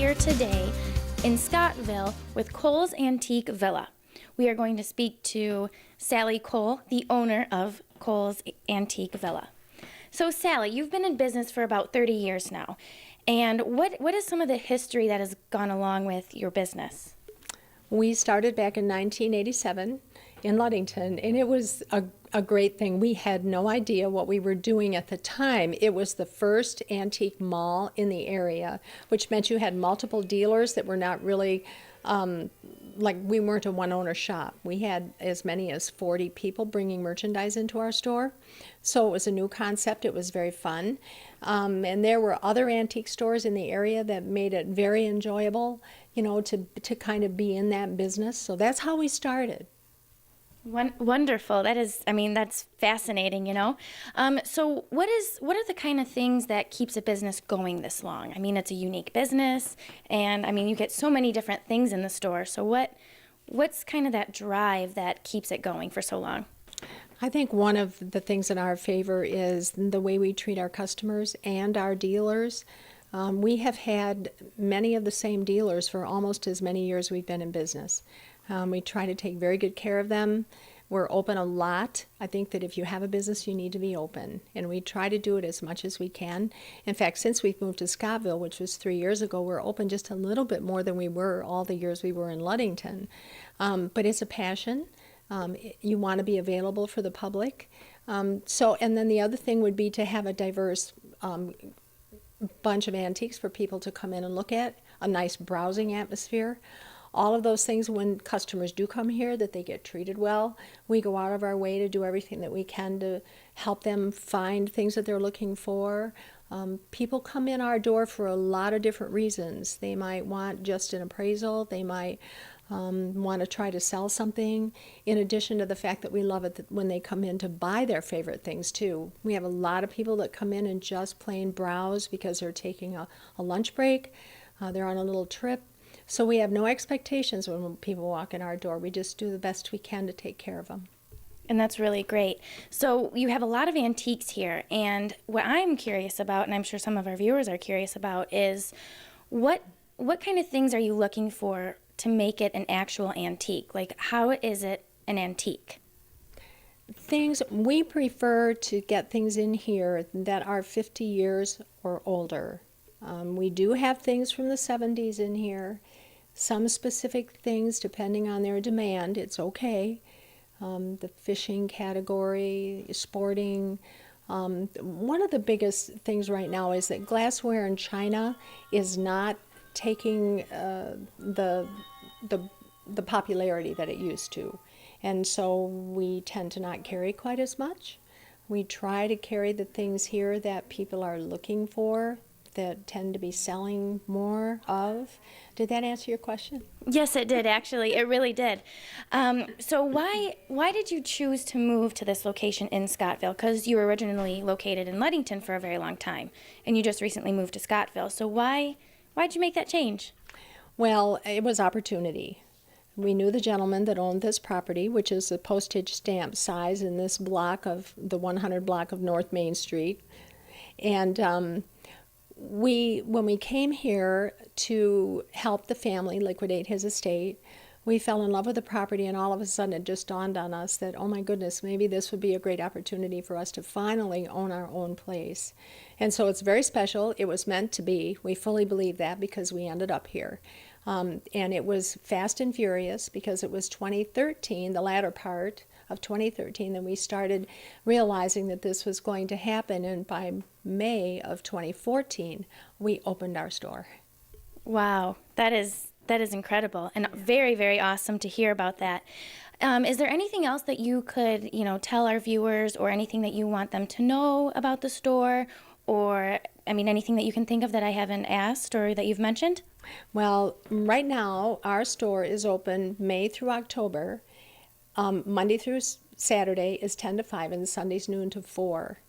here today in Scottsville with Cole's Antique Villa. We are going to speak to Sally Cole, the owner of Cole's Antique Villa. So Sally, you've been in business for about 30 years now. And what is some of the history that has gone along with your business? We started back in 1987 in Ludington, and it was a great thing. We had no idea what we were doing at the time. It was the first antique mall in the area, which meant you had multiple dealers that were not really, like we weren't a one-owner shop. We had as many as 40 people bringing merchandise into our store. So it was a new concept. It was very fun. And there were other antique stores in the area that made it very enjoyable, you know, to kind of be in that business. So that's how we started. Wonderful. That's fascinating, you know. So what are the kind of things that keeps a business going this long? I mean, it's a unique business, and I mean, you get so many different things in the store. So what's kind of that drive that keeps it going for so long? I think one of the things in our favor is the way we treat our customers and our dealers. We have had many of the same dealers for almost as many years we've been in business. We try to take very good care of them. We're open a lot. I think that if you have a business, you need to be open, and we try to do it as much as we can. In fact, since we've moved to Scottsville, which was 3 years ago, we're open just a little bit more than we were all the years we were in Ludington. But it's a passion. You want to be available for the public. And then the other thing would be to have a diverse bunch of antiques for people to come in and look at, a nice browsing atmosphere. All of those things, when customers do come here, that they get treated well. We go out of our way to do everything that we can to help them find things that they're looking for. People come in our door for a lot of different reasons. They might want just an appraisal. They might want to try to sell something, in addition to the fact that we love it when they come in to buy their favorite things too. We have a lot of people that come in and just plain browse because they're taking a lunch break. They're on a little trip. So we have no expectations when people walk in our door. We just do the best we can to take care of them. And that's really great. So you have a lot of antiques here, and what I'm curious about, and I'm sure some of our viewers are curious about, is what kind of things are you looking for to make it an actual antique? Like, how is it an antique? We prefer to get things in here that are 50 years or older. We do have things from the 70s in here. Some specific things, depending on their demand, it's okay. The fishing category, sporting. One of the biggest things right now is that glassware in China is not taking the popularity that it used to. And so we tend to not carry quite as much. We try to carry the things here that people are looking for, that tend to be selling more of. Did that answer your question? Yes, it did, actually. It really did. So why did you choose to move to this location in Scottsville? Because you were originally located in Ludington for a very long time, and you just recently moved to Scottsville. So why'd you make that change? Well, it was opportunity. We knew the gentleman that owned this property, which is a postage stamp size in this block of the 100 block of North Main Street. And when we came here to help the family liquidate his estate, we fell in love with the property, and all of a sudden it just dawned on us that, oh my goodness, maybe this would be a great opportunity for us to finally own our own place. And so it's very special. It was meant to be. We fully believe that because we ended up here. And it was fast and furious because it was 2013, the latter part of 2013, that we started realizing that this was going to happen, and by May of 2014, we opened our store. Wow, that is incredible, and very, very awesome to hear about that. Is there anything else that you could, tell our viewers, or anything that you want them to know about the store, or, anything that you can think of that I haven't asked or that you've mentioned? Well, right now, our store is open May through October. Monday through Saturday is 10 to 5, and Sunday's noon to 4.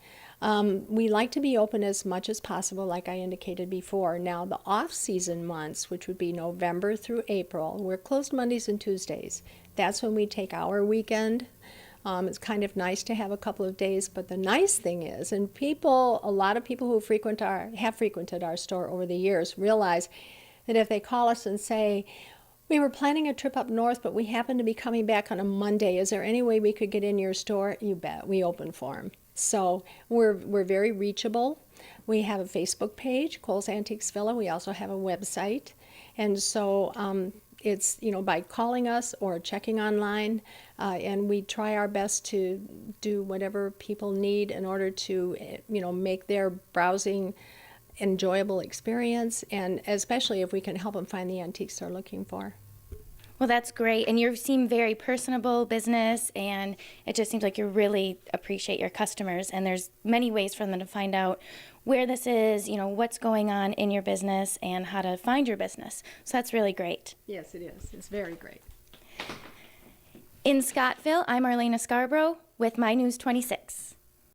We like to be open as much as possible, like I indicated before. Now, the off-season months, which would be November through April, we're closed Mondays and Tuesdays. That's when we take our weekend. It's kind of nice to have a couple of days, but the nice thing is, a lot of people who have frequented our store over the years realize that if they call us and say, we were planning a trip up north, but we happen to be coming back on a Monday. Is there any way we could get in your store? You bet. We open for them. So we're very reachable. We have a Facebook page, Kohl's Antiques Villa. We also have a website. And so it's, by calling us or checking online, and we try our best to do whatever people need in order to, make their browsing enjoyable experience, and especially if we can help them find the antiques they're looking for. Well, that's great. And you seem very personable business, and it just seems like you really appreciate your customers. And there's many ways for them to find out where this is, what's going on in your business and how to find your business. So that's really great. Yes, it is. It's very great. In Scottsville, I'm Marlaina Scarbrough with My News 26.